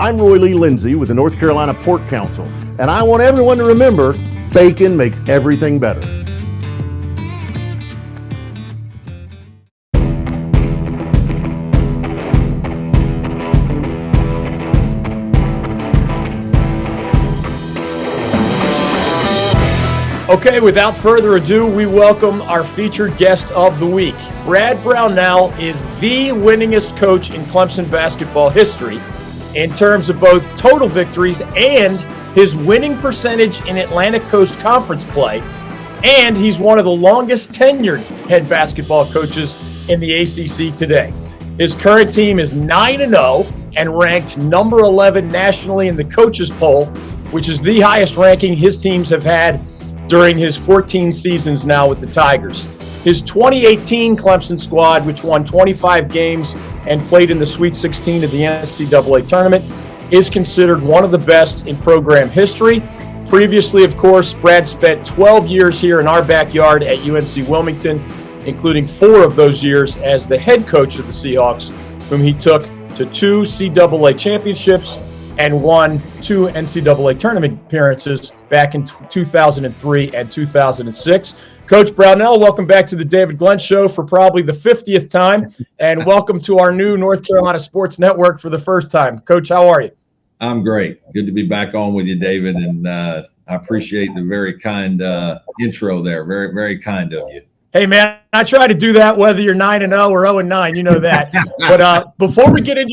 I'm Roy Lee Lindsay with the North Carolina Pork Council, and I want everyone to remember bacon makes everything better. Okay, without further ado, we welcome our featured guest of the week. Brad Brownell is the winningest coach in Clemson basketball history in terms of both total victories and his winning percentage in Atlantic Coast Conference play. And he's one of the longest tenured head basketball coaches in the ACC today. His current team is 9-0 and ranked number 11 nationally in the coaches poll, which is the highest ranking his teams have had during his 14 seasons now with the Tigers. His 2018 Clemson squad, which won 25 games and played in the Sweet 16 of the NCAA Tournament, is considered one of the best in program history. Previously, of course, Brad spent 12 years here in our backyard at UNC Wilmington, including 4 of those years as the head coach of the Seahawks, whom he took to 2 CAA championships and won 2 NCAA tournament appearances back in 2003 and 2006. Coach Brownell, welcome back to the David Glenn Show for probably the 50th time, and welcome to our new North Carolina Sports Network for the first time. Coach, how are you? I'm great. Good to be back on with you, David, and I appreciate the very kind intro there. Very, very kind of you. Hey, man, I try to do that whether you're 9-0 or 0-9. You know that. But before we get into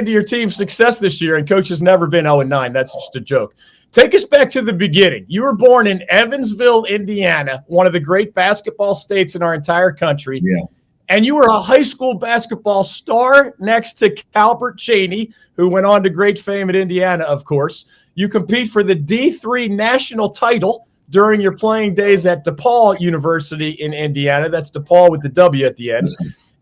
your team's success this year, and Coach has never been 0-9. That's just a joke. Take us back to the beginning. You were born in Evansville, Indiana, one of the great basketball states in our entire country. Yeah. And you were a high school basketball star next to Calbert Cheney, who went on to great fame at Indiana, of course. You compete for the D3 national title during your playing days at DePaul University in Indiana. That's DePaul with the W at the end.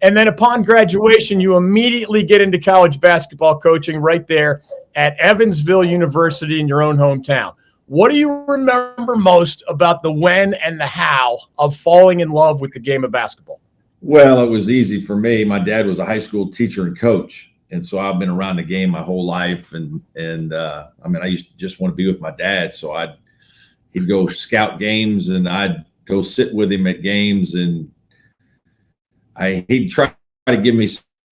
And then upon graduation, you immediately get into college basketball coaching right there at Evansville University in your own hometown. What do you remember most about the when and the how of falling in love with the game of basketball? Well, it was easy for me. My dad was a high school teacher and coach, and so I've been around the game my whole life. And I used to just want to be with my dad, so he'd go scout games, and I'd go sit with him at games, and he'd try to give me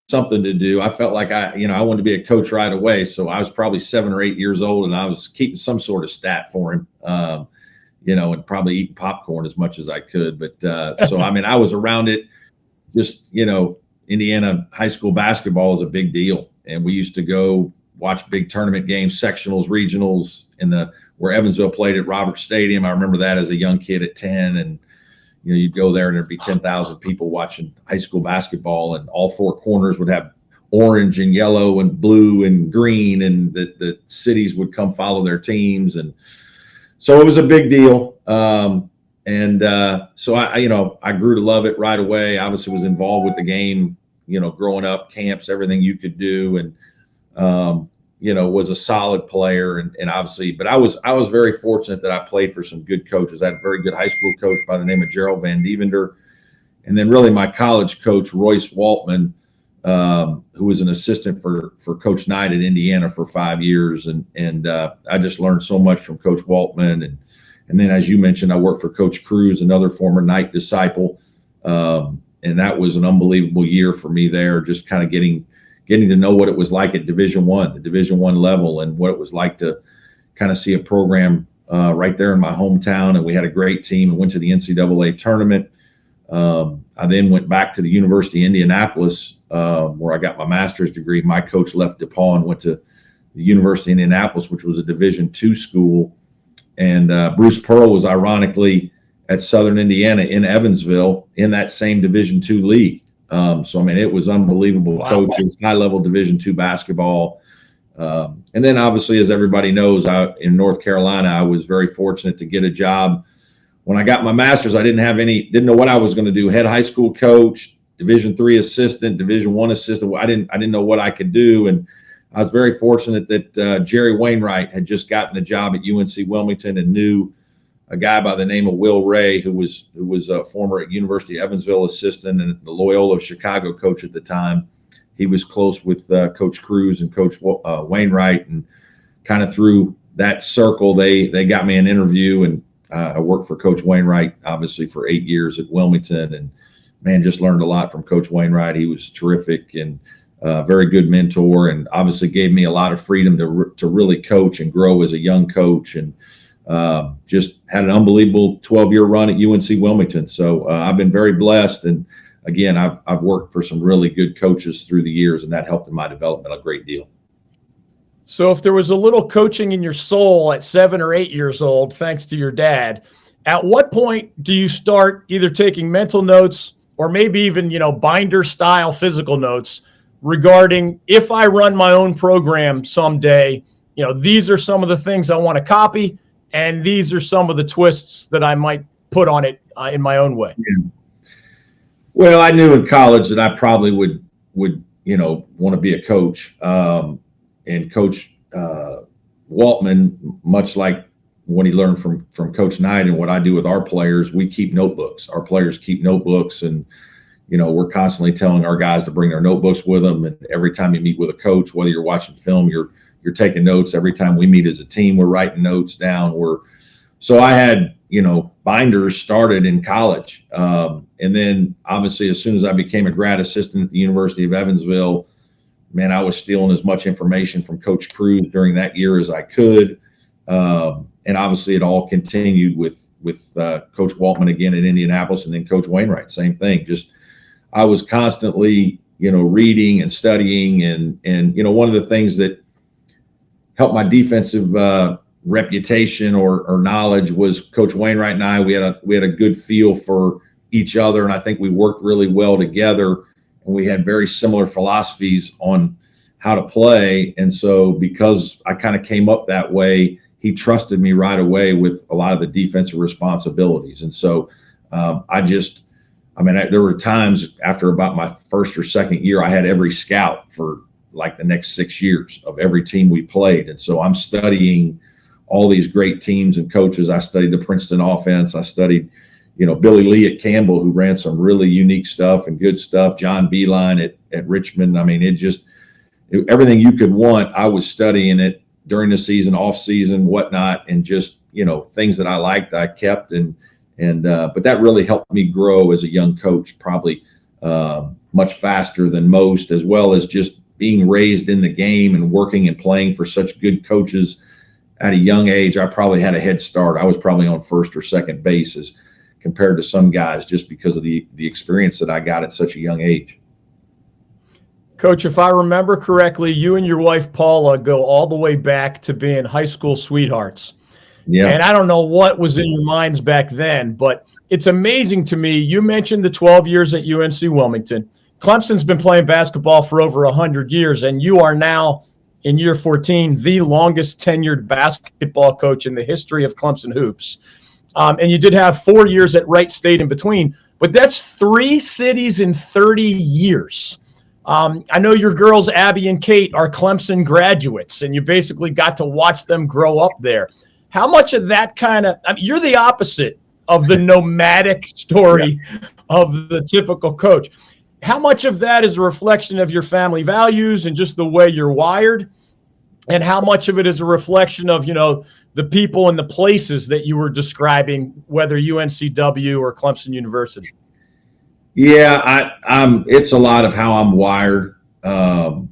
something to do. I felt like I wanted to be a coach right away. So I was probably 7 or 8 years old, and I was keeping some sort of stat for him, and probably eating popcorn as much as I could. But I was around it. Just, Indiana high school basketball is a big deal. And we used to go watch big tournament games, sectionals, regionals where Evansville played at Roberts Stadium. I remember that as a young kid at 10, and you'd go there and there'd be 10,000 people watching high school basketball, and all 4 corners would have orange and yellow and blue and green, and the cities would come follow their teams. And so it was a big deal. So I grew to love it right away. Obviously was involved with the game, growing up, camps, everything you could do. And, was a solid player, and obviously, but I was very fortunate that I played for some good coaches. I had a very good high school coach by the name of Gerald Van Devender, and then really my college coach, Royce Waltman, who was an assistant for Coach Knight at Indiana for 5 years, and I just learned so much from Coach Waltman, and then as you mentioned, I worked for Coach Cruz, another former Knight disciple, and that was an unbelievable year for me there, just kind of getting to know what it was like at the Division I level, and what it was like to kind of see a program right there in my hometown. And we had a great team and went to the NCAA tournament. I then went back to the University of Indianapolis, where I got my master's degree. My coach left DePaul and went to the University of Indianapolis, which was a Division II school. And Bruce Pearl was ironically at Southern Indiana in Evansville in that same Division II league. It was unbelievable. Wow. Coaches, high-level Division II basketball. And then, obviously, as everybody knows, in North Carolina, I was very fortunate to get a job. When I got my master's, I didn't know what I was going to do. Head high school coach, Division III assistant, Division I assistant. I didn't know what I could do. And I was very fortunate that Jerry Wainwright had just gotten the job at UNC Wilmington and knew a guy by the name of Will Ray, who was a former University of Evansville assistant and the Loyola of Chicago coach at the time. he was close with Coach Cruz and Coach Wainwright, and kind of through that circle, they got me an interview, and I worked for Coach Wainwright, obviously, for 8 years at Wilmington, and man, just learned a lot from Coach Wainwright. He was terrific and very good mentor, and obviously gave me a lot of freedom to really coach and grow as a young coach, and just had an unbelievable 12-year run at UNC Wilmington. So I've been very blessed, and again, I've worked for some really good coaches through the years, and that helped in my development a great deal. So if there was a little coaching in your soul at 7 or 8 years old, thanks to your dad, at what point do you start either taking mental notes or maybe even, binder style physical notes regarding, if I run my own program someday, these are some of the things I want to copy, and these are some of the twists that I might put on it in my own way? Yeah. Well, I knew in college that I probably would want to be a coach. And Coach Waltman, much like what he learned from Coach Knight and what I do with our players, we keep notebooks. Our players keep notebooks, and we're constantly telling our guys to bring their notebooks with them. And every time you meet with a coach, whether you're watching film, you're taking notes. Every time we meet as a team, we're writing notes down. So I had binders started in college, and then obviously as soon as I became a grad assistant at the University of Evansville, man, I was stealing as much information from Coach Cruz during that year as I could. And obviously it all continued with Coach Waltman again at Indianapolis, and then Coach Wainwright, same thing. Just I was constantly, reading and studying, and one of the things that helped my defensive reputation or knowledge was Coach Wainwright and I. We had a good feel for each other, and I think we worked really well together. And we had very similar philosophies on how to play. And so because I kind of came up that way, he trusted me right away with a lot of the defensive responsibilities. And so there were times after about my first or second year, I had every scout for like the next 6 years of every team we played. And so I'm studying all these great teams and coaches. I studied the Princeton offense. I studied Billy Lee at Campbell, who ran some really unique stuff and good stuff. John Beeline at Richmond. I mean, everything you could want, I was studying it during the season, off season, whatnot, and just, things that I liked, I kept. But that really helped me grow as a young coach, probably much faster than most, as well as just being raised in the game and working and playing for such good coaches at a young age. I probably had a head start. I was probably on first or second base compared to some guys, just because of the experience that I got at such a young age. Coach, if I remember correctly, you and your wife, Paula, go all the way back to being high school sweethearts. Yeah. And I don't know what was in your minds back then, but it's amazing to me. You mentioned the 12 years at UNC Wilmington. Clemson's been playing basketball for over 100 years, and you are now, in year 14, the longest tenured basketball coach in the history of Clemson hoops. And you did have 4 years at Wright State in between, but that's 3 cities in 30 years. I know your girls, Abby and Kate, are Clemson graduates, and you basically got to watch them grow up there. How much of that you're the opposite of the nomadic story of the typical coach. How much of that is a reflection of your family values and just the way you're wired? And how much of it is a reflection of, the people and the places that you were describing, whether UNCW or Clemson University? Yeah, it's a lot of how I'm wired. The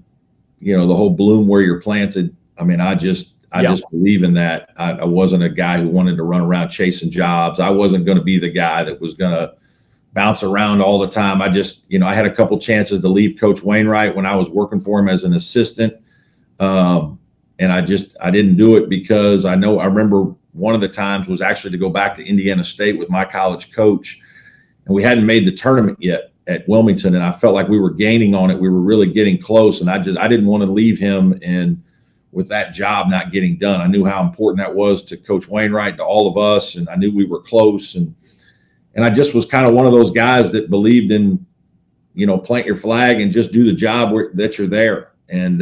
whole bloom where you're planted. I mean, I just believe in that. I wasn't a guy who wanted to run around chasing jobs. I wasn't going to be the guy that was going to bounce around all the time. I just, I had a couple chances to leave Coach Wainwright when I was working for him as an assistant. And I didn't do it because I remember one of the times was actually to go back to Indiana State with my college coach. And we hadn't made the tournament yet at Wilmington. And I felt like we were gaining on it. We were really getting close. And I didn't want to leave him and with that job not getting done. I knew how important that was to Coach Wainwright, to all of us. And I knew we were close. And I just was kind of one of those guys that believed in, plant your flag and just do the job that you're there. And,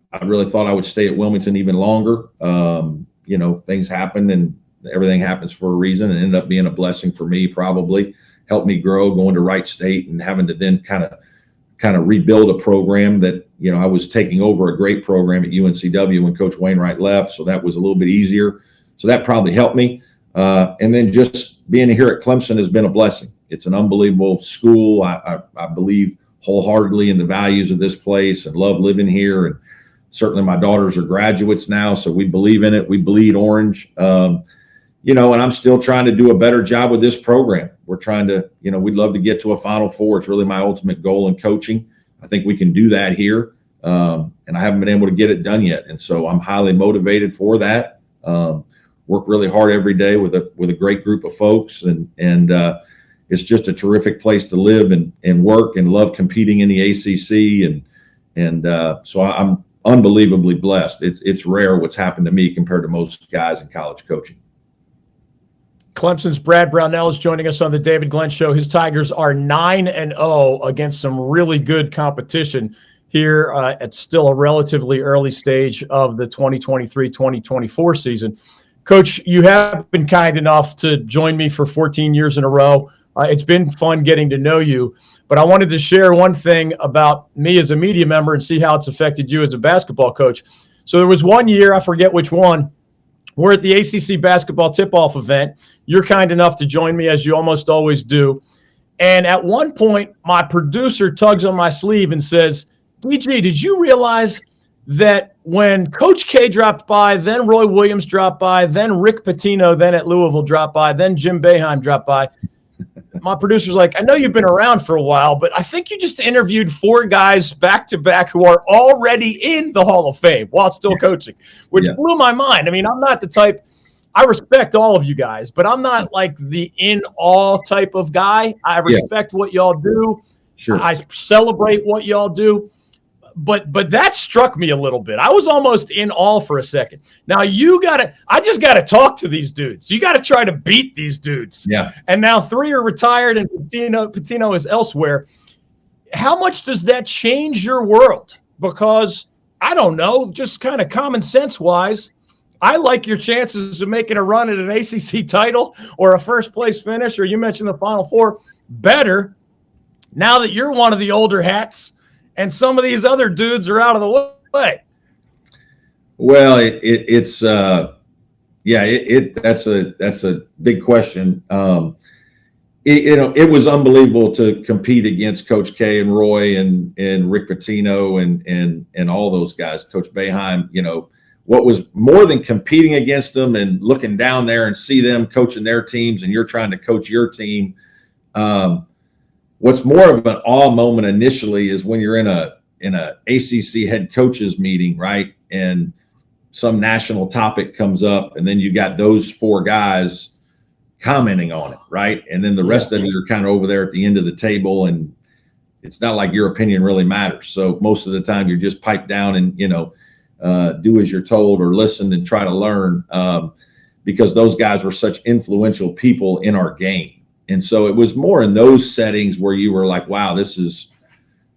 I really thought I would stay at Wilmington even longer. Things happen and everything happens for a reason, and ended up being a blessing for me, probably helped me grow, going to Wright State and having to then kind of kind of rebuild a program that, I was taking over a great program at UNCW when Coach Wainwright left. So that was a little bit easier. So that probably helped me. And then just being here at Clemson has been a blessing. It's an unbelievable school. I believe wholeheartedly in the values of this place and love living here. And certainly my daughters are graduates now, so we believe in it. We bleed orange. And I'm still trying to do a better job with this program. We're trying to, we'd love to get to a Final Four. It's really my ultimate goal in coaching. I think we can do that here. And I haven't been able to get it done yet. And so I'm highly motivated for that. Work really hard every day with a great group of folks. And it's just a terrific place to live and work, and love competing in the ACC. And so I'm unbelievably blessed. It's rare what's happened to me compared to most guys in college coaching. Clemson's Brad Brownell is joining us on the David Glenn Show. His Tigers are 9-0 against some really good competition here at still a relatively early stage of the 2023-2024 season. Coach, you have been kind enough to join me for 14 years in a row. It's been fun getting to know you, but I wanted to share one thing about me as a media member and see how it's affected you as a basketball coach. So there was one year, I forget which one, we're at the ACC basketball tip-off event. You're kind enough to join me, as you almost always do. And at one point, my producer tugs on my sleeve and says, DG, did you realize that when Coach K dropped by, then Roy Williams dropped by, then Rick Pitino, then at Louisville dropped by, then Jim Boeheim dropped by? My producer's like, I know you've been around for a while, but I think you just interviewed 4 guys back-to-back who are already in the Hall of Fame while still coaching, which blew my mind. I mean, I'm not the type – I respect all of you guys, but I'm not like the in-all type of guy. I respect what y'all do. Sure. I celebrate what y'all do. But that struck me a little bit. I was almost in awe for a second. Now I just gotta talk to these dudes. You gotta try to beat these dudes. Yeah. And now 3 are retired and Pitino is elsewhere. How much does that change your world? Because I don't know, just kind of common sense wise, I like your chances of making a run at an ACC title or a first place finish, or you mentioned the Final Four, better now that you're one of the older hats and some of these other dudes are out of the way. Well, that's a big question. It was unbelievable to compete against Coach K and Roy and Rick Pitino and all those guys, Coach Boeheim. What was more than competing against them and looking down there and see them coaching their teams and you're trying to coach your team. What's more of an awe moment initially is when you're in a ACC head coaches meeting, right? And some national topic comes up, and then you got those 4 guys commenting on it, right? And then the rest of you are kind of over there at the end of the table, and it's not like your opinion really matters. So most of the time you're just piped down and, do as you're told or listen and try to learn because those guys were such influential people in our game. And so it was more in those settings where you were like, wow, this is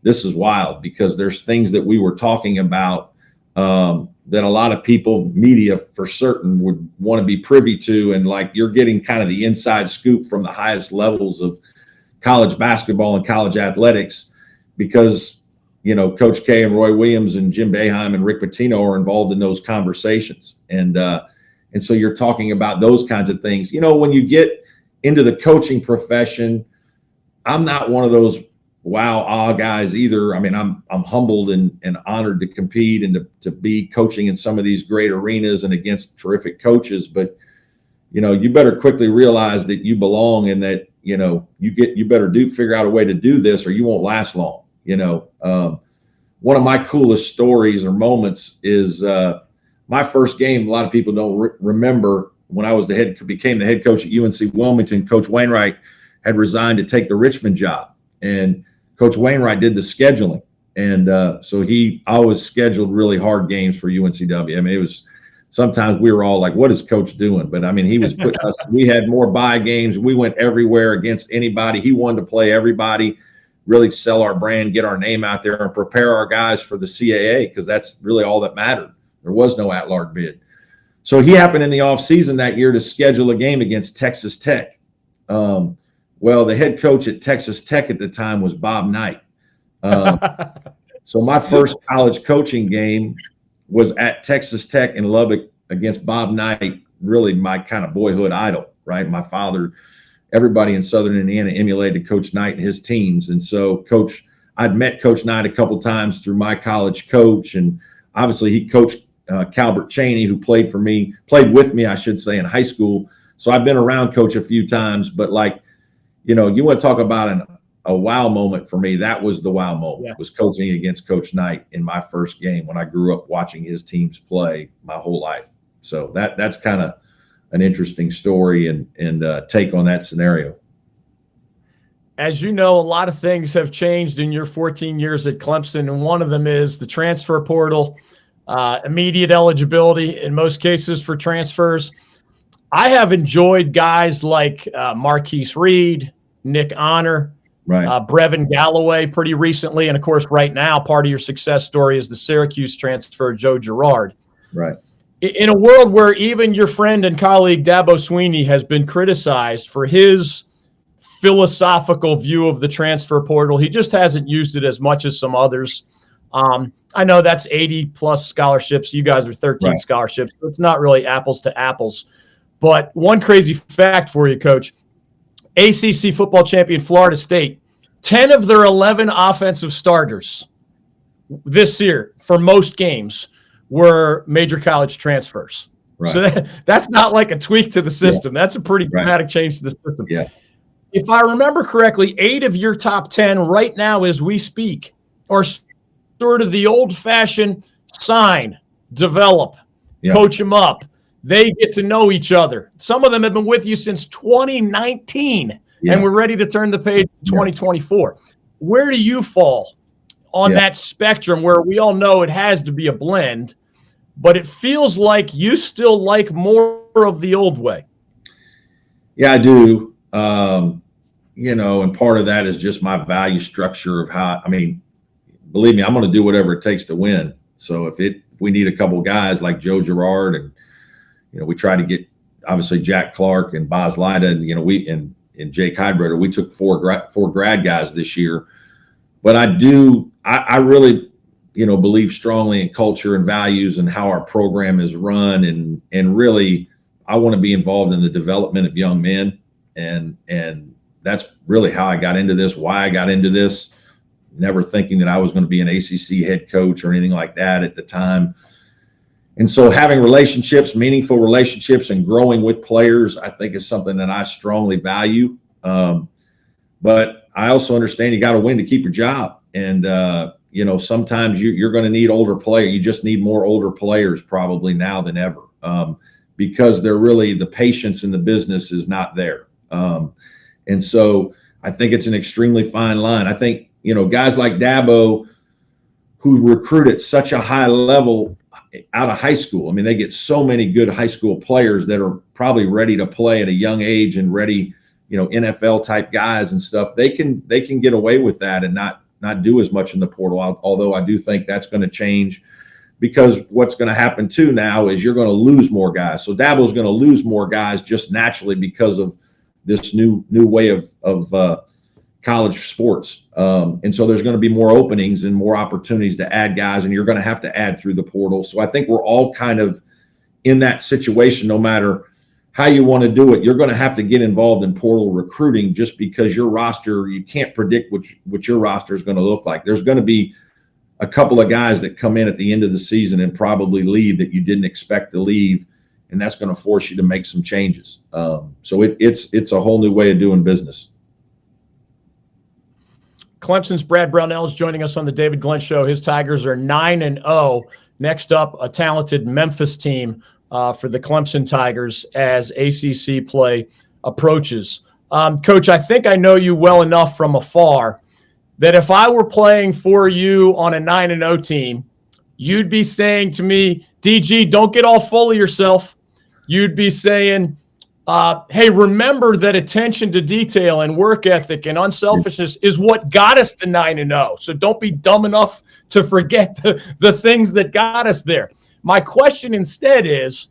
wild, because there's things that we were talking about that a lot of people, media for certain, would want to be privy to. And like, you're getting kind of the inside scoop from the highest levels of college basketball and college athletics because, Coach K and Roy Williams and Jim Boeheim and Rick Pitino are involved in those conversations. And so you're talking about those kinds of things. When you get into the coaching profession, I'm not one of those guys either. I mean, I'm humbled and honored to compete and to be coaching in some of these great arenas and against terrific coaches. But, you better quickly realize that you belong and that, you better figure out a way to do this or you won't last long. One of my coolest stories or moments is my first game. A lot of people don't remember. When I was became the head coach at UNC Wilmington, Coach Wainwright had resigned to take the Richmond job, and Coach Wainwright did the scheduling, and so he always scheduled really hard games for UNCW. I mean, it was sometimes we were all like, "What is Coach doing?" But I mean, he was putting us. We had more bye games. We went everywhere against anybody. He wanted to play everybody, really sell our brand, get our name out there, and prepare our guys for the CAA because that's really all that mattered. There was no at-large bid. So he happened in the offseason that year to schedule a game against Texas Tech. Well, the head coach at Texas Tech at the time was Bob Knight. So my first college coaching game was at Texas Tech in Lubbock against Bob Knight, really my kind of boyhood idol, right? My father, everybody in Southern Indiana emulated Coach Knight and his teams. And so I'd met Coach Knight a couple times through my college coach. And obviously he coached Calbert Chaney, who played with me, I should say, in high school. So I've been around Coach a few times, but you want to talk about a wow moment for me. That was the wow moment, was coaching against Coach Knight in my first game when I grew up watching his teams play my whole life. So that's kind of an interesting story and take on that scenario. As you know, a lot of things have changed in your 14 years at Clemson, and one of them is the transfer portal, immediate eligibility in most cases for transfers. I have enjoyed guys like Marquise Reed, Nick Honor, right, Brevin Galloway pretty recently, and of course right now part of your success story is the Syracuse transfer, Joe Girard. Right. In a world where even your friend and colleague Dabo Swinney has been criticized for his philosophical view of the transfer portal, he just hasn't used it as much as some others. I know that's 80-plus scholarships. You guys are 13 scholarships, so it's not really apples to apples. But one crazy fact for you, Coach, ACC football champion Florida State, 10 of their 11 offensive starters this year for most games were major college transfers. Right. So that's not like a tweak to the system. That's a pretty dramatic change to the system. Yeah. If I remember correctly, 8 of your top 10 right now as we speak are sort of the old-fashioned sign, develop, coach them up. They get to know each other. Some of them have been with you since 2019, and we're ready to turn the page to 2024. Where do you fall on that spectrum where we all know it has to be a blend, but it feels like you still like more of the old way? Yeah, I do. And part of that is just my value structure of how, believe me, I'm going to do whatever it takes to win. So if we need a couple guys like Joe Girard and, we try to get obviously Jack Clark and Boz Lida and, and Jake Hydbreder, we took four grad guys this year. But I really, believe strongly in culture and values and how our program is run. And really, I want to be involved in the development of young men. And that's really how I got into this, why I got into this, never thinking that I was going to be an ACC head coach or anything like that at the time. And so having relationships, meaningful relationships, and growing with players, I think is something that I strongly value. But I also understand you got to win to keep your job. And, sometimes you're going to need older players. You just need more older players probably now than ever because they're really, the patience in the business is not there. And so I think it's an extremely fine line. I think, guys like Dabo who recruit at such a high level out of high school. They get so many good high school players that are probably ready to play at a young age and ready, NFL type guys and stuff. They can get away with that and not do as much in the portal. Although I do think that's going to change because what's going to happen too now is you're going to lose more guys. So Dabo's going to lose more guys just naturally because of this new way of college sports. And so there's going to be more openings and more opportunities to add guys, and you're going to have to add through the portal. So I think we're all kind of in that situation. No matter how you want to do it, you're going to have to get involved in portal recruiting just because your roster, you can't predict what your roster is going to look like. There's going to be a couple of guys that come in at the end of the season and probably leave that you didn't expect to leave, and that's going to force you to make some changes. So it's a whole new way of doing business. Clemson's Brad Brownell is joining us on the David Glenn Show. His Tigers are 9-0. Next up, a talented Memphis team for the Clemson Tigers as ACC play approaches. Coach, I think I know you well enough from afar that if I were playing for you on a 9-0 team, you'd be saying to me, DG, don't get all full of yourself. You'd be saying, hey, remember that attention to detail and work ethic and unselfishness is what got us to 9-0. So don't be dumb enough to forget the things that got us there. My question instead is,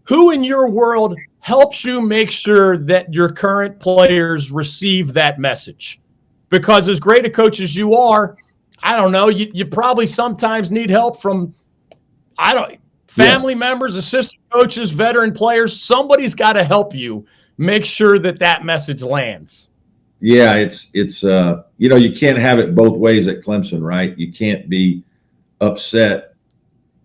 who in your world helps you make sure that your current players receive that message? Because as great a coach as you are, I don't know. You probably sometimes need help from, family members, assistant coaches, veteran players. Somebody's got to help you make sure that message lands. Yeah, it's you can't have it both ways at Clemson, right? You can't be upset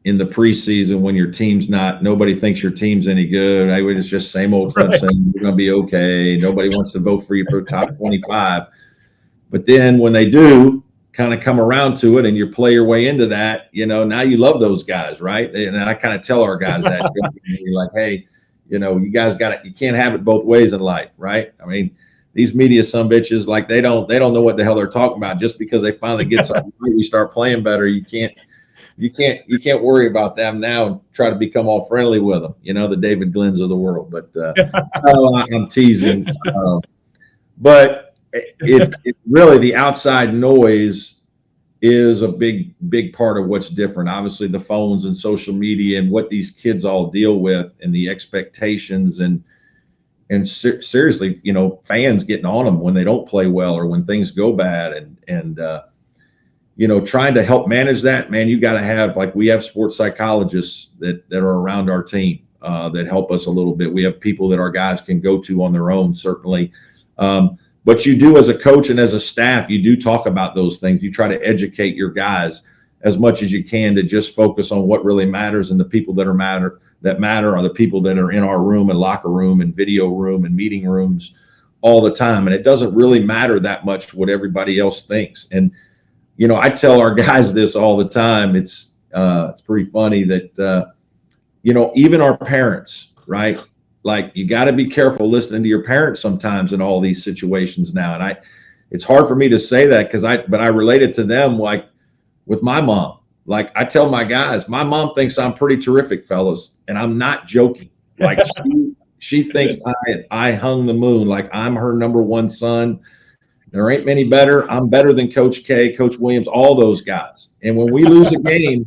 in the preseason when your team's nobody thinks your team's any good. It's just same old Clemson. Right. You're going to be okay. Nobody wants to vote for you for top 25. But then when they do kind of come around to it and you play your way into that, now you love those guys, right? And I kind of tell our guys that, like, hey, you guys you can't have it both ways in life, right? I mean, these media sumbitches, like they don't know what the hell they're talking about. Just because they finally get something, we start playing better. You can't worry about them now and try to become all friendly with them. The David Glenns of the world. But I'm teasing. But it really, the outside noise is a big part of what's different. Obviously, the phones and social media and what these kids all deal with, and the expectations and seriously, fans getting on them when they don't play well or when things go bad, and trying to help manage that, man. You got to have, like, we have sports psychologists that are around our team that help us a little bit. We have people that our guys can go to on their own, certainly. But you do, as a coach and as a staff, you do talk about those things. You try to educate your guys as much as you can to just focus on what really matters, and the people that matter are the people that are in our room and locker room and video room and meeting rooms all the time. And it doesn't really matter that much what everybody else thinks. And I tell our guys this all the time. It's pretty funny that even our parents, right? Like, you got to be careful listening to your parents sometimes in all these situations now. And it's hard for me to say that but I relate it to them, like with my mom. Like, I tell my guys, my mom thinks I'm pretty terrific, fellas, and I'm not joking. Like, she thinks I hung the moon. Like, I'm her number one son. There ain't many better. I'm better than Coach K, Coach Williams, all those guys. And when we lose a game,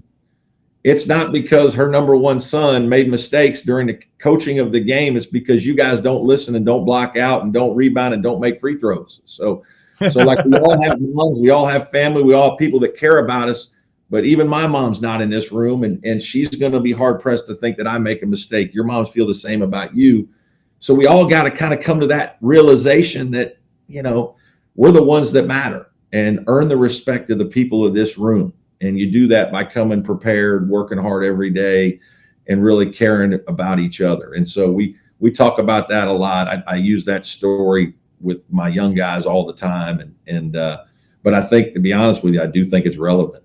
it's not because her number one son made mistakes during the coaching of the game. It's because you guys don't listen and don't block out and don't rebound and don't make free throws. So like, we all have moms, we all have family, we all have people that care about us. But even my mom's not in this room, and she's going to be hard pressed to think that I make a mistake. Your moms feel the same about you. So we all got to kind of come to that realization that, we're the ones that matter, and earn the respect of the people of this room. And you do that by coming prepared, working hard every day, and really caring about each other. And so we talk about that a lot. I use that story with my young guys all the time. But I think, to be honest with you, I do think it's relevant.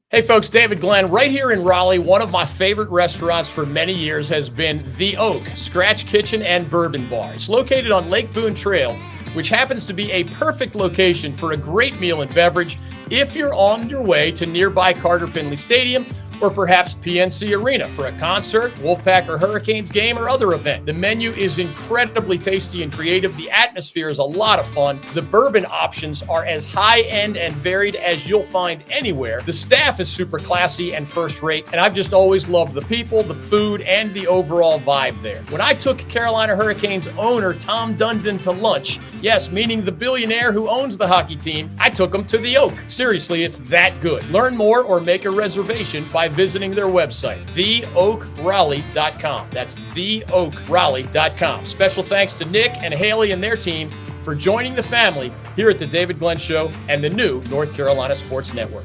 Hey folks, David Glenn right here in Raleigh. One of my favorite restaurants for many years has been The Oak Scratch Kitchen and Bourbon Bar. It's located on Lake Boone Trail, which happens to be a perfect location for a great meal and beverage if you're on your way to nearby Carter Finley Stadium, or perhaps PNC Arena for a concert, Wolfpack or Hurricanes game, or other event. The menu is incredibly tasty and creative. The atmosphere is a lot of fun. The bourbon options are as high-end and varied as you'll find anywhere. The staff is super classy and first-rate, and I've just always loved the people, the food, and the overall vibe there. When I took Carolina Hurricanes owner Tom Dundon to lunch, yes, meaning the billionaire who owns the hockey team, I took him to The Oak. Seriously, it's that good. Learn more or make a reservation by visiting their website, theoakraleigh.com. That's theoakraleigh.com. Special thanks to Nick and Haley and their team for joining the family here at the David Glenn Show and the new North Carolina Sports Network.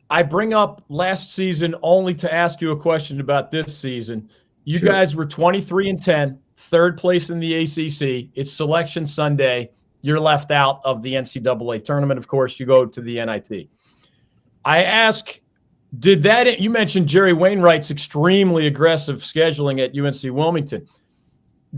I bring up last season only to ask you a question about this season. You Sure. guys were 23-10, third place in the ACC. It's Selection Sunday. You're left out of the NCAA tournament. Of course, you go to the NIT. I ask, you mentioned Jerry Wainwright's extremely aggressive scheduling at UNC Wilmington.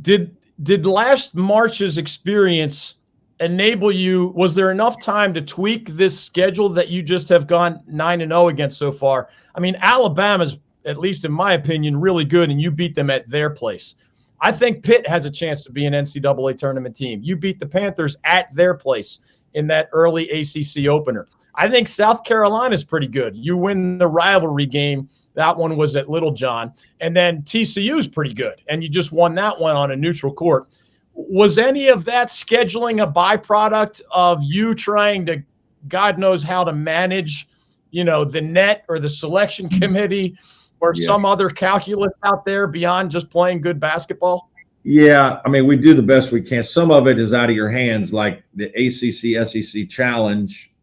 Did last March's experience enable you? Was there enough time to tweak this schedule that you just have gone 9-0 against so far? I mean, Alabama's, at least in my opinion, really good, and you beat them at their place. I think Pitt has a chance to be an NCAA tournament team. You beat the Panthers at their place in that early ACC opener. I think South Carolina's pretty good. You win the rivalry game. That one was at Little John. And then TCU's pretty good, and you just won that one on a neutral court. Was any of that scheduling a byproduct of you trying to God knows how to manage, the net or the selection committee or some other calculus out there beyond just playing good basketball? Yeah, I mean, we do the best we can. Some of it is out of your hands, like the ACC SEC challenge.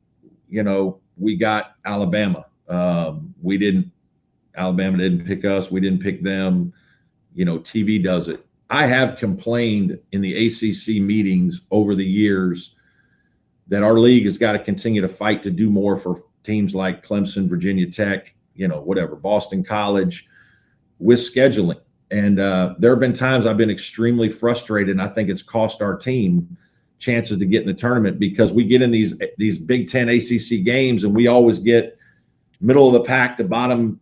We got Alabama. Alabama didn't pick us. We didn't pick them. TV does it. I have complained in the ACC meetings over the years that our league has got to continue to fight to do more for teams like Clemson, Virginia Tech, Boston College with scheduling. And there have been times I've been extremely frustrated, and I think it's cost our team chances to get in the tournament because we get in these Big Ten ACC games and we always get middle of the pack to bottom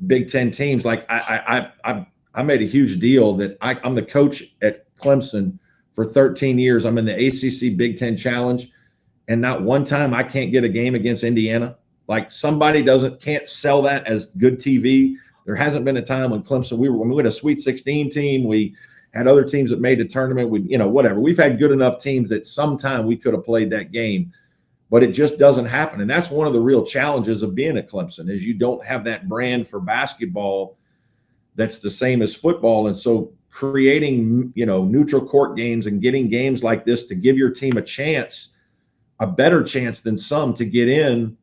Big Ten teams. Like I made a huge deal that I'm the coach at Clemson for 13 years. I'm in the ACC Big Ten Challenge, and not one time I can't get a game against Indiana. Like somebody can't sell that as good TV. There hasn't been a time when Clemson, when we had a Sweet 16 team, we had other teams that made the tournament. Whatever. We've had good enough teams that sometime we could have played that game, but it just doesn't happen. And that's one of the real challenges of being at Clemson is you don't have that brand for basketball that's the same as football. And so creating, neutral court games and getting games like this to give your team a better chance than some to get in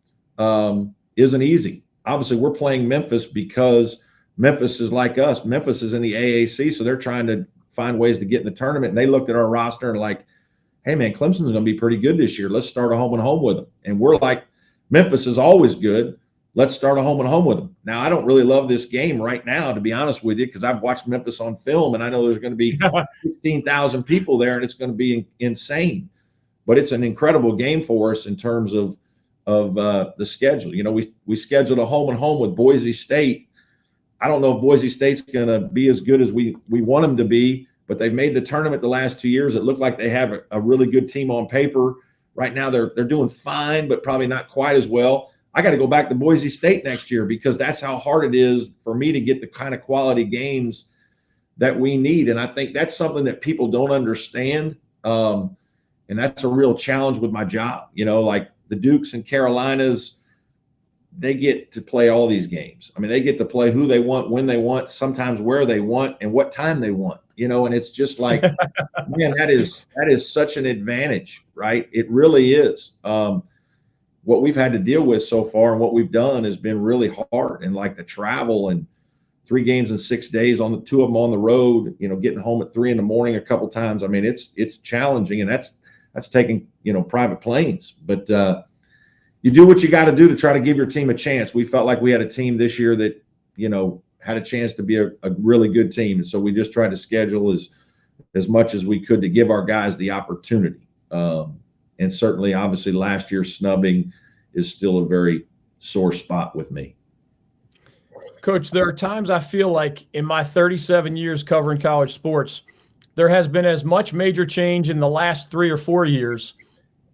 isn't easy. Obviously, we're playing Memphis because Memphis is like us. Memphis is in the AAC, so they're trying to find ways to get in the tournament. And they looked at our roster and like, hey, man, Clemson's going to be pretty good this year. Let's start a home and home with them. And we're like, Memphis is always good. Let's start a home and home with them. Now, I don't really love this game right now, to be honest with you, because I've watched Memphis on film, and I know there's going to be 15,000 people there, and it's going to be insane. But it's an incredible game for us in terms of the schedule. We scheduled a home and home with Boise State. I don't know if Boise State's going to be as good as we want them to be, but they've made the tournament the last 2 years. It looked like they have a really good team on paper. Right now they're doing fine, but probably not quite as well. I got to go back to Boise State next year because that's how hard it is for me to get the kind of quality games that we need. And I think that's something that people don't understand. And that's a real challenge with my job. Like the Dukes and Carolinas, they get to play all these games. I mean, they get to play who they want, when they want, sometimes where they want, and what time they want, and it's just like, man, that is such an advantage, right? It really is. What we've had to deal with so far and what we've done has been really hard. And like the travel and 3 games in 6 days, 2 of them on the road, getting home at 3 a.m. a couple times. I mean, it's challenging, and that's taking, private planes, but you do what you got to do to try to give your team a chance. We felt like we had a team this year that, had a chance to be a really good team. And so we just tried to schedule as much as we could to give our guys the opportunity. And certainly, obviously, last year's snubbing is still a very sore spot with me. Coach, there are times I feel like in my 37 years covering college sports, there has been as much major change in the last 3 or 4 years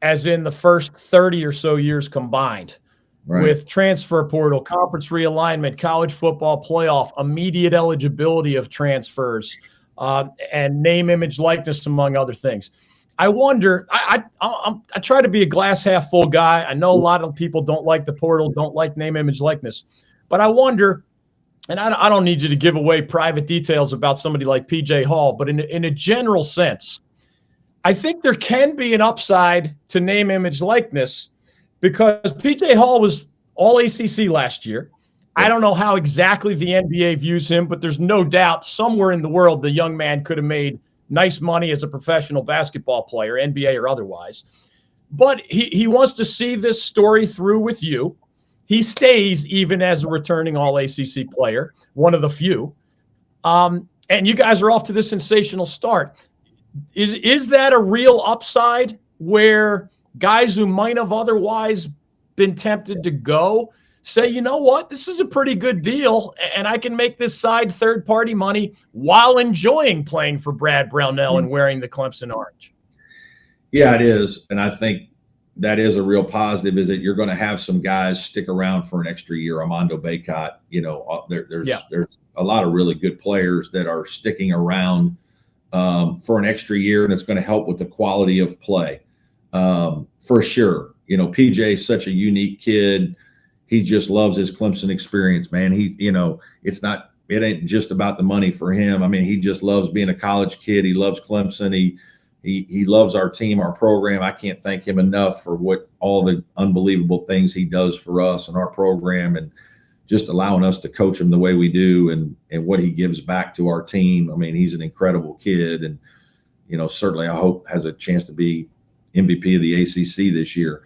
as in the first 30 or so years combined, right? With transfer portal, conference realignment, college football playoff, immediate eligibility of transfers, and name, image, likeness, among other things. I wonder, I try to be a glass half full guy. I know a lot of people don't like the portal, don't like name, image, likeness, but I wonder, and I don't need you to give away private details about somebody like PJ Hall, but in a general sense, I think there can be an upside to name, image, likeness because PJ Hall was all ACC last year. I don't know how exactly the NBA views him, but there's no doubt somewhere in the world the young man could have made nice money as a professional basketball player, NBA or otherwise. But he wants to see this story through with you. He stays even as a returning all-ACC player, one of the few. And you guys are off to this sensational start. Is that a real upside where guys who might have otherwise been tempted to go say, you know what, this is a pretty good deal, and I can make this side third-party money while enjoying playing for Brad Brownell and wearing the Clemson orange? Yeah, it is. And I think that is a real positive, is that you're going to have some guys stick around for an extra year. Armando Bacot, there's a lot of really good players that are sticking around for an extra year, and it's going to help with the quality of play for sure. PJ is such a unique kid. He just loves his Clemson experience, man. It ain't just about the money for him. I mean, he just loves being a college kid. He loves Clemson. He loves our team, our program. I can't thank him enough for all the unbelievable things he does for us and our program, and just allowing us to coach him the way we do, and what he gives back to our team. I mean, he's an incredible kid, and certainly I hope has a chance to be MVP of the ACC this year.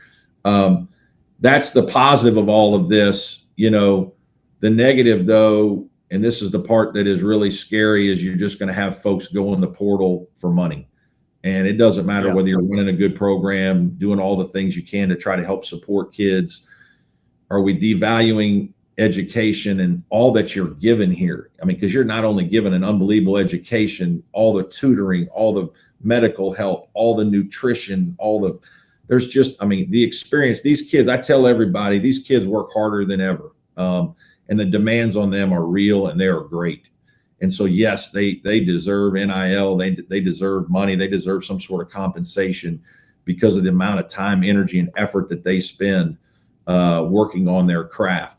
That's the positive of all of this. The negative, though, and this is the part that is really scary, is you're just going to have folks go in the portal for money. And it doesn't matter whether you're running a good program, doing all the things you can to try to help support kids. Are we devaluing education and all that you're given here? I mean, because you're not only given an unbelievable education, all the tutoring, all the medical help, all the nutrition, the experience. These kids, I tell everybody, these kids work harder than ever. And the demands on them are real, and they are great. And so, yes, they deserve NIL. They deserve money. They deserve some sort of compensation because of the amount of time, energy, and effort that they spend working on their craft.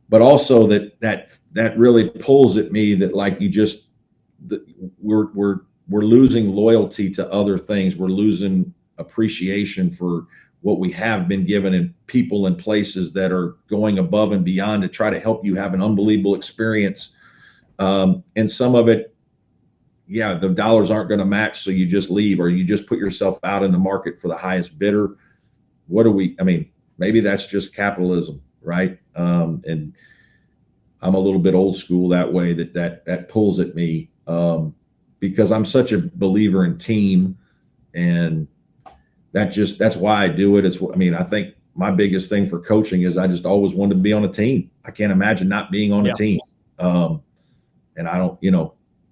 But also that really pulls at me that, like, we're losing loyalty to other things. We're losing appreciation for what we have been given, and people and places that are going above and beyond to try to help you have an unbelievable experience. And some of it, the dollars aren't going to match, so you just leave, or you just put yourself out in the market for the highest bidder. Maybe that's just capitalism, right? And I'm a little bit old school that way, that pulls at me, because I'm such a believer in team, and that's why I do it. I think my biggest thing for coaching is I just always wanted to be on a team. I can't imagine not being on a team. And I don't,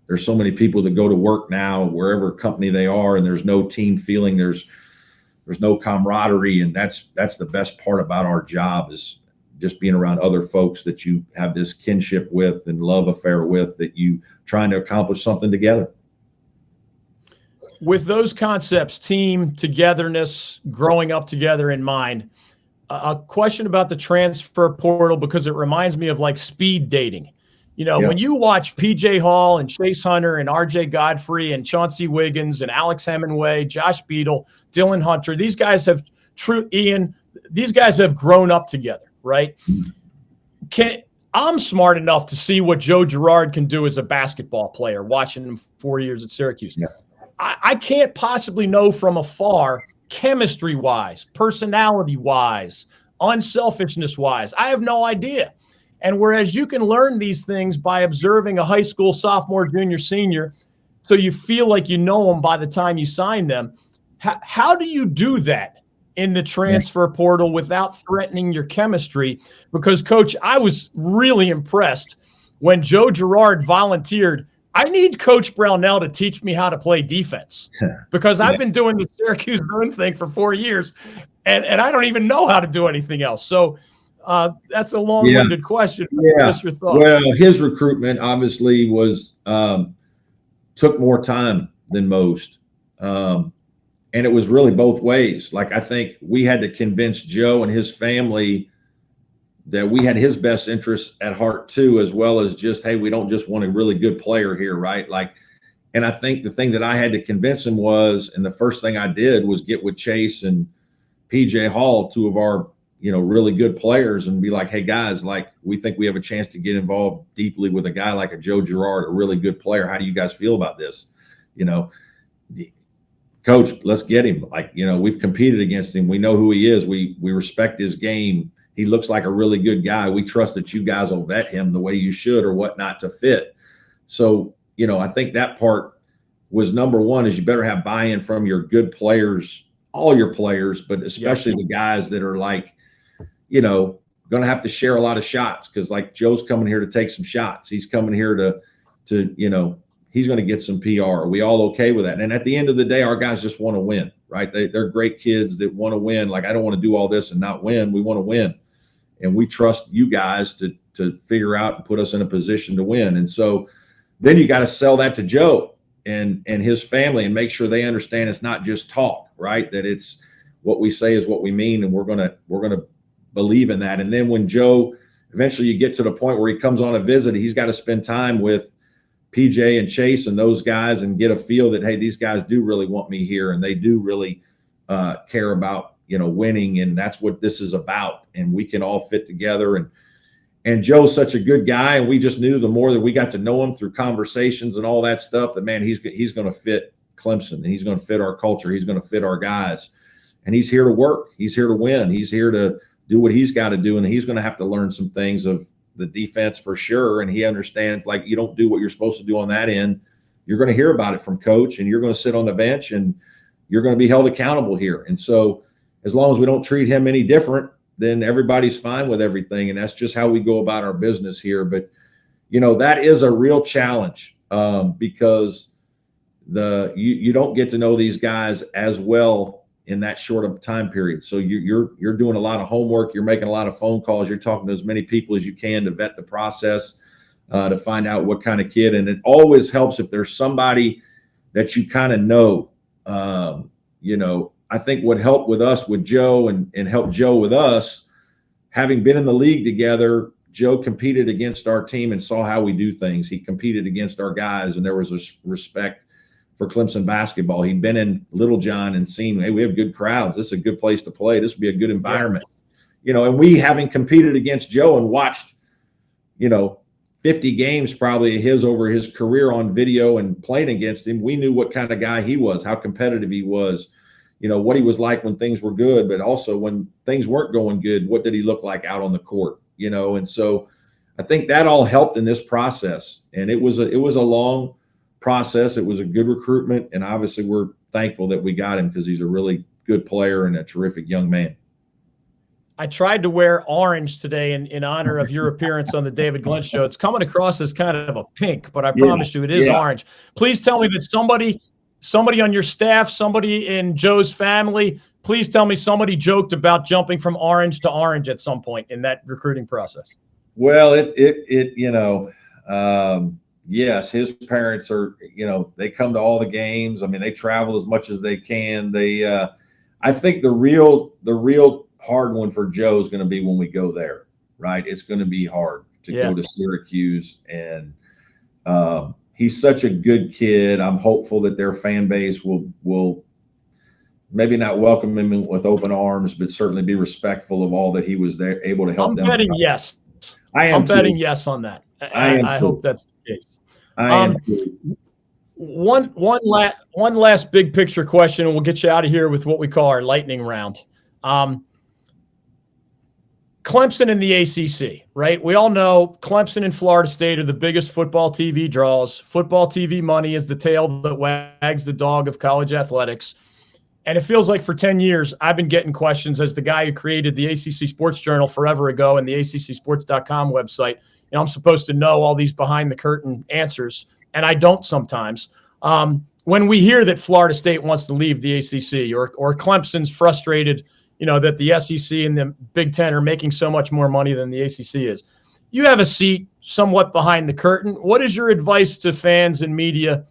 there's so many people that go to work now, wherever company they are, and there's no team feeling, there's no camaraderie. And that's the best part about our job, is just being around other folks that you have this kinship with and love affair with, that you trying to accomplish something together. With those concepts, team, togetherness, growing up together in mind, a question about the transfer portal, because it reminds me of like speed dating. When you watch PJ Hall and Chase Hunter and RJ Godfrey and Chauncey Wiggins and Alex Hemingway, Josh Beadle, Dylan Hunter, these guys have grown up together, right? I'm smart enough to see what Joe Girard can do as a basketball player, watching him 4 years at Syracuse. Yeah. I can't possibly know from afar, chemistry-wise, personality-wise, unselfishness-wise. I have no idea. And whereas you can learn these things by observing a high school sophomore, junior, senior, so you feel like you know them by the time you sign them, how do you do that in the transfer portal without threatening your chemistry? Because, Coach, I was really impressed when Joe Girard volunteered. I need Coach Brownell to teach me how to play defense, because I've been doing the Syracuse zone thing for 4 years, and I don't even know how to do anything else. So that's a long-winded question. What's your thoughts? Well, his recruitment obviously took more time than most. And it was really both ways. Like, I think we had to convince Joe and his family that we had his best interests at heart too, as well as just, hey, we don't just want a really good player here, right? And I think the thing that I had to convince him was, and the first thing I did was get with Chase and PJ Hall, two of our, really good players, and be like, hey guys, we think we have a chance to get involved deeply with a guy like a Joe Girard, a really good player. How do you guys feel about this? Coach, let's get him. We've competed against him. We know who he is. We respect his game. He looks like a really good guy. We trust that you guys will vet him the way you should or whatnot to fit. So, I think that part was number one, is you better have buy-in from your good players, all your players, but especially the guys that are going to have to share a lot of shots, because Joe's coming here to take some shots. He's coming here to he's going to get some PR. Are we all okay with that? And at the end of the day, our guys just want to win, right? They're great kids that want to win. I don't want to do all this and not win. We want to win. And we trust you guys to figure out and put us in a position to win. And so then you got to sell that to Joe and his family, and make sure they understand it's not just talk, right? That what we say is what we mean, and we're gonna believe in that. And then when Joe, eventually you get to the point where he comes on a visit, he's got to spend time with PJ and Chase and those guys and get a feel that, hey, these guys do really want me here, and they do really care about, winning, and that's what this is about, and we can all fit together. And Joe's such a good guy, and we just knew the more that we got to know him through conversations and all that stuff, that, man, he's going to fit Clemson, and he's going to fit our culture, he's going to fit our guys, and he's here to work, he's here to win, he's here to do what he's got to do, and he's going to have to learn some things of the defense for sure. And he understands, like, you don't do what you're supposed to do on that end, you're going to hear about it from coach, and you're going to sit on the bench, and you're going to be held accountable here. And so as long as we don't treat him any different, then everybody's fine with everything. And that's just how we go about our business here. But, that is a real challenge because you don't get to know these guys as well in that short of a time period. So you're doing a lot of homework, you're making a lot of phone calls, you're talking to as many people as you can to vet the process, to find out what kind of kid. And it always helps if there's somebody that you kind of know. I think what helped with us with Joe and helped Joe with us, having been in the league together, Joe competed against our team and saw how we do things. He competed against our guys, and there was a respect for Clemson basketball. He'd been in Littlejohn and seen, hey, we have good crowds. This is a good place to play. This would be a good environment. Yes. And we, having competed against Joe and watched, 50 games probably his over his career on video and playing against him, we knew what kind of guy he was, how competitive he was, what he was like when things were good, but also when things weren't going good, what did he look like out on the court, And so I think that all helped in this process. And it was a long process. It was a good recruitment, and obviously we're thankful that we got him because he's a really good player and a terrific young man. I tried to wear orange today in honor of your appearance on the David Glenn Show. It's coming across as kind of a pink, but I promise you it is orange. Please tell me that somebody on your staff, somebody in Joe's family, please tell me somebody joked about jumping from orange to orange at some point in that recruiting process. Well, yes, his parents are, they come to all the games. I mean, they travel as much as they can. I think the real hard one for Joe is going to be when we go there, right? It's going to be hard to go to Syracuse, and he's such a good kid. I'm hopeful that their fan base will maybe not welcome him with open arms, but certainly be respectful of all that he was there, able to help them. I'm betting yes. I'm betting yes on that. I hope that's the case. I am One last big picture question, and we'll get you out of here with what we call our lightning round. Clemson and the ACC, right? We all know Clemson and Florida State are the biggest football TV draws. Football TV money is the tail that wags the dog of college athletics. And it feels like for 10 years, I've been getting questions as the guy who created the ACC Sports Journal forever ago and the ACCsports.com website. I'm supposed to know all these behind the curtain answers, and I don't sometimes. When we hear that Florida State wants to leave the ACC or Clemson's frustrated, that the SEC and the Big Ten are making so much more money than the ACC is, you have a seat somewhat behind the curtain. What is your advice to fans and media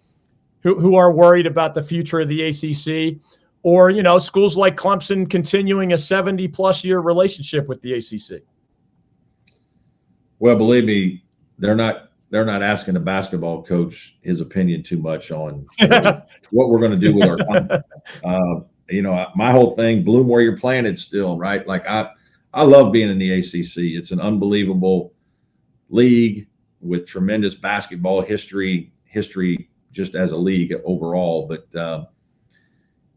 who are worried about the future of the ACC, or, schools like Clemson continuing a 70-plus year relationship with the ACC? Well, believe me, they're not asking the basketball coach his opinion too much on what we're going to do with our content. My whole thing, bloom where you're planted still, right? Like I love being in the ACC. It's an unbelievable league with tremendous basketball history just as a league overall. But,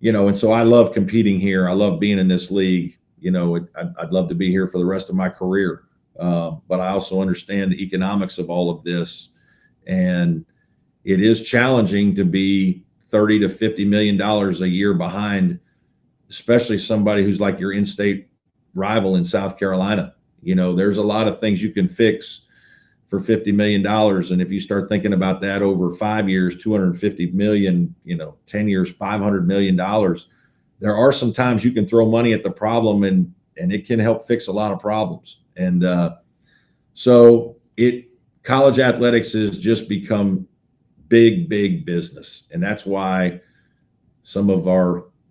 and so I love competing here. I love being in this league. I'd love to be here for the rest of my career. But I also understand the economics of all of this. And it is challenging to be $30 to $50 million a year behind, especially somebody who's like your in-state rival in South Carolina. There's a lot of things you can fix for $50 million. And if you start thinking about that over 5 years, $250 million, 10 years, $500 million, there are some times you can throw money at the problem and it can help fix a lot of problems. And college athletics has just become big business. And that's why some of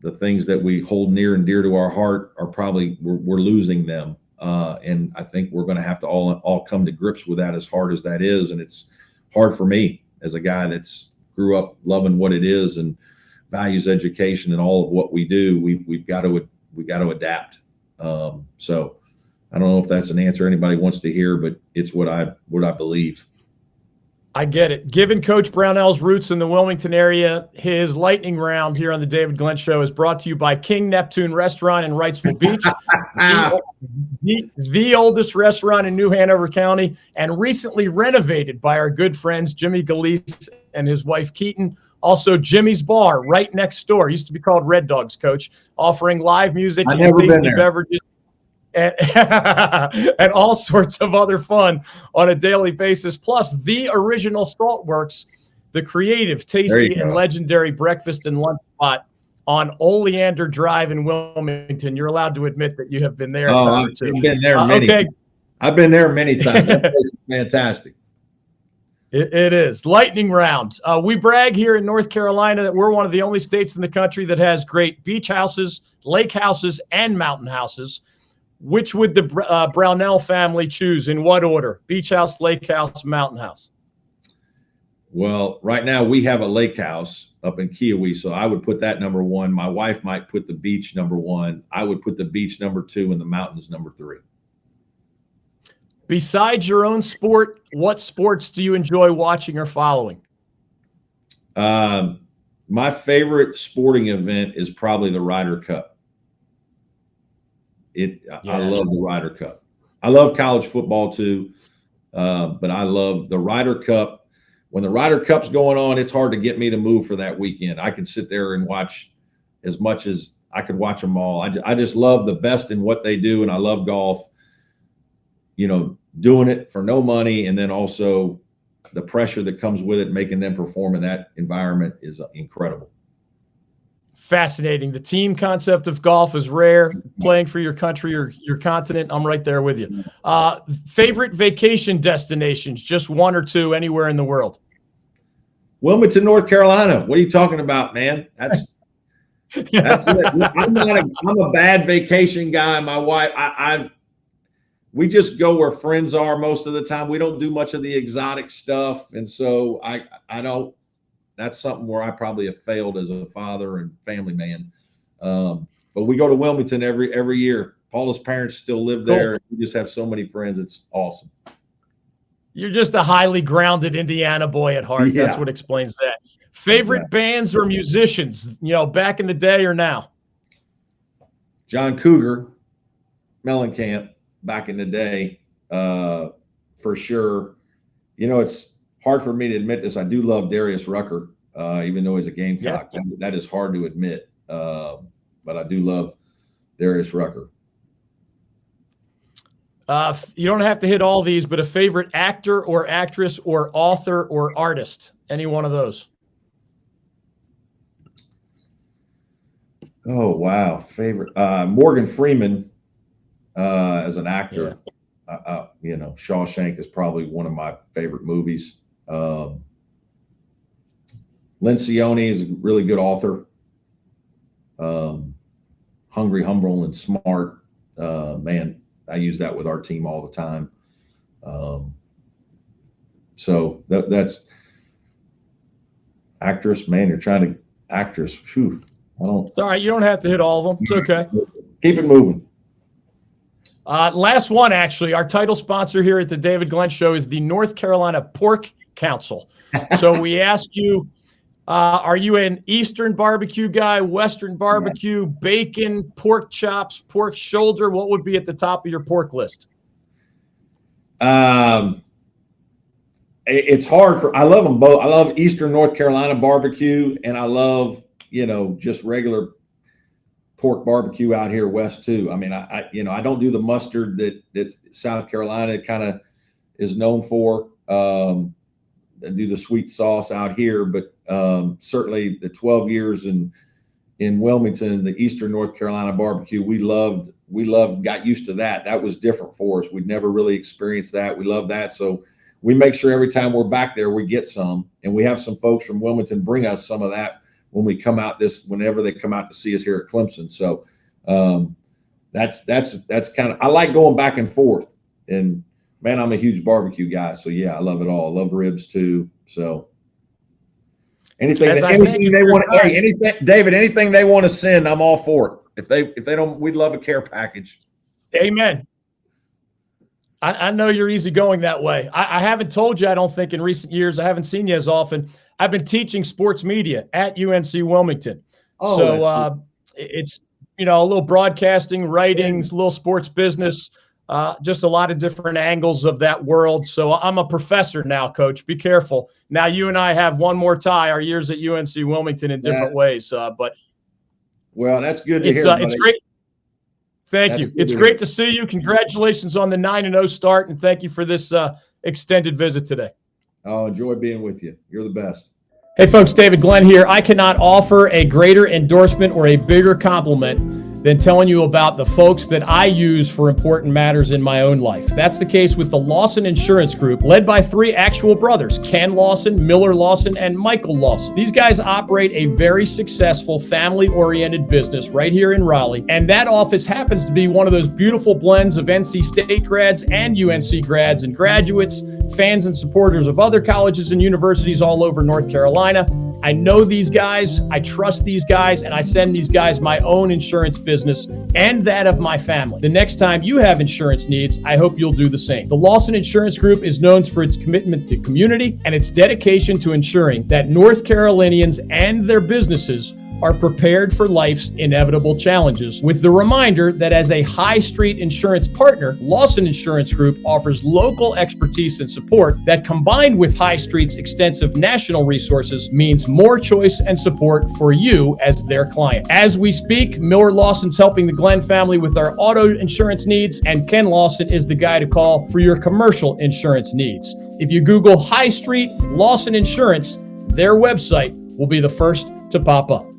the things that we hold near and dear to our heart are probably we're losing them. And I think we're going to have to all come to grips with that, as hard as that is. And it's hard for me as a guy that's grew up loving what it is and values education and all of what we do. We've got to adapt. So I don't know if that's an answer anybody wants to hear, but it's what I believe. I get it. Given Coach Brownell's roots in the Wilmington area, his lightning round here on the David Glenn Show is brought to you by King Neptune Restaurant in Wrightsville Beach, the oldest restaurant in New Hanover County, and recently renovated by our good friends Jimmy Galeese and his wife Keaton. Also, Jimmy's Bar right next door. Used to be called Red Dogs, Coach, offering live music and tasty beverages and all sorts of other fun on a daily basis. Plus, the original Saltworks, the creative, tasty, and legendary breakfast and lunch spot on Oleander Drive in Wilmington. You're allowed to admit that you have been there. I've been there many times. I've been there many times. That place is fantastic. It is. Lightning round. We brag here in North Carolina that we're one of the only states in the country that has great beach houses, lake houses, and mountain houses. Which would the Brownell family choose? In what order? Beach house, lake house, mountain house? Well, right now we have a lake house up in Kiowee, so I would put that number one. My wife might put the beach number one. I would put the beach number two and the mountains number three. Besides your own sport, what sports do you enjoy watching or following? My favorite sporting event is probably the Ryder Cup. I love the Ryder Cup. I love college football too, but I love the Ryder Cup. When the Ryder Cup's going on, it's hard to get me to move for that weekend. I can sit there and watch as much as I could watch them all. I just love the best in what they do, and I love golf. You know, doing it for no money, and then also the pressure that comes with it, making them perform in that environment is incredible. Fascinating. The team concept of golf is rare. Playing for your country or your continent, I'm right there with you. Favorite vacation destinations, just one or two, anywhere in the world? Wilmington, North Carolina. What are you talking about, man? That's it. I'm a bad vacation guy. My wife, we just go where friends are most of the time. We don't do much of the exotic stuff, and so I don't. That's something where I probably have failed as a father and family man. But we go to Wilmington every year. Paula's parents still live there. Cool. We just have so many friends. It's awesome. You're just a highly grounded Indiana boy at heart. Yeah. That's what explains that. Favorite bands or musicians, back in the day or now? John Cougar, Mellencamp, back in the day, for sure. It's hard for me to admit this. I do love Darius Rucker, even though he's a Gamecock. Yeah. That is hard to admit, but I do love Darius Rucker. You don't have to hit all these, but a favorite actor or actress or author or artist, any one of those? Oh, wow. Favorite Morgan Freeman as an actor. Yeah. Shawshank is probably one of my favorite movies. Lencioni is a really good author. Hungry, humble, and smart. Man, I use that with our team all the time. So that's actress. Man, you're trying to actress. Whew, it's all right. You don't have to hit all of them. It's okay. Keep it moving. Last one, actually. Our title sponsor here at the David Glenn Show is the North Carolina Pork Council. So we ask you, are you an Eastern barbecue guy, Western barbecue, bacon, pork chops, pork shoulder? What would be at the top of your pork list? It's hard I love them both. I love Eastern North Carolina barbecue, and I love, just regular pork barbecue out here west too. I mean, I don't do the mustard that South Carolina kind of is known for. I do the sweet sauce out here, but certainly the 12 years in Wilmington, the Eastern North Carolina barbecue, we loved, got used to that. That was different for us. We'd never really experienced that. We love that. So we make sure every time we're back there, we get some, and we have some folks from Wilmington bring us some of that when we come out whenever they come out to see us here at Clemson. So that's kind of, I like going back and forth. And man, I'm a huge barbecue guy. So yeah, I love it all. I love ribs too. So anything they want to, David, anything they want to send, I'm all for it. If they don't, we'd love a care package. Amen. I know you're easygoing that way. I haven't told you, I don't think in recent years, I haven't seen you as often. I've been teaching sports media at UNC Wilmington. Oh, so it's, a little broadcasting, writings, a little sports business, just a lot of different angles of that world. So I'm a professor now, Coach. Be careful. Now you and I have one more tie, our years at UNC Wilmington in different ways. Well, that's good to hear. It's great. Thank you. It's great to see you. Congratulations on the 9-0 start, and thank you for this extended visit today. Oh, enjoy being with you. You're the best. Hey, folks, David Glenn here. I cannot offer a greater endorsement or a bigger compliment than telling you about the folks that I use for important matters in my own life. That's the case with the Lawson Insurance Group, led by 3 actual brothers, Ken Lawson, Miller Lawson, and Michael Lawson. These guys operate a very successful family-oriented business right here in Raleigh, and that office happens to be one of those beautiful blends of NC State grads and UNC grads and graduates, fans and supporters of other colleges and universities all over North Carolina. I know these guys, I trust these guys, and I send these guys my own insurance business and that of my family. The next time you have insurance needs, I hope you'll do the same. The Lawson Insurance Group is known for its commitment to community and its dedication to ensuring that North Carolinians and their businesses are prepared for life's inevitable challenges, with the reminder that as a high street insurance partner, Lawson Insurance Group offers local expertise and support that, combined with High Street's extensive national resources, means more choice and support for you as their client. As we speak, Miller Lawson's helping the Glenn family with our auto insurance needs, and Ken Lawson is the guy to call for your commercial insurance needs. If you Google High Street Lawson Insurance, their website will be the first to pop up.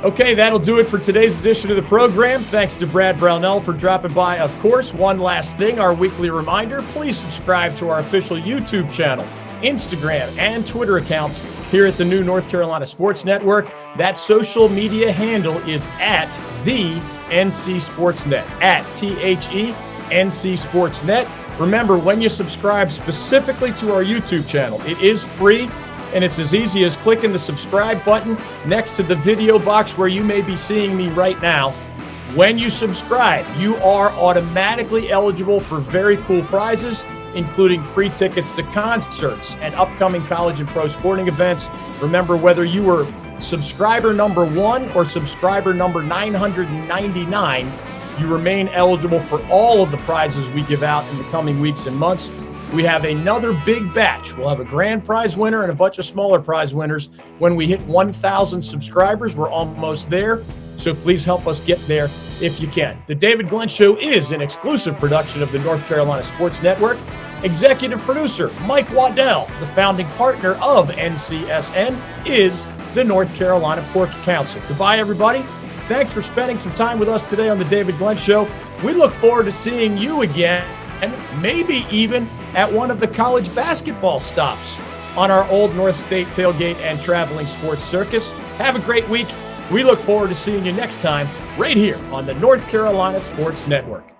Okay, that'll do it for today's edition of the program. Thanks to Brad Brownell for dropping by. Of course, one last thing, our weekly reminder, please subscribe to our official YouTube channel, Instagram, and Twitter accounts here at the new North Carolina Sports Network. That social media handle is at the NC Sportsnet, at THE-NC Sportsnet. Remember, when you subscribe specifically to our YouTube channel, it is free. And it's as easy as clicking the subscribe button next to the video box where you may be seeing me right now. When you subscribe, you are automatically eligible for very cool prizes, including free tickets to concerts and upcoming college and pro sporting events. Remember, whether you were subscriber number 1 or subscriber number 999, you remain eligible for all of the prizes we give out in the coming weeks and months. We have another big batch. We'll have a grand prize winner and a bunch of smaller prize winners when we hit 1,000 subscribers. We're almost there, so please help us get there if you can. The David Glenn Show is an exclusive production of the North Carolina Sports Network. Executive producer Mike Waddell, the founding partner of NCSN, is the North Carolina Pork Council. Goodbye, everybody. Thanks for spending some time with us today on the David Glenn Show. We look forward to seeing you again, and maybe even at one of the college basketball stops on our Old North State tailgate and traveling sports circus. Have a great week. We look forward to seeing you next time right here on the North Carolina Sports Network.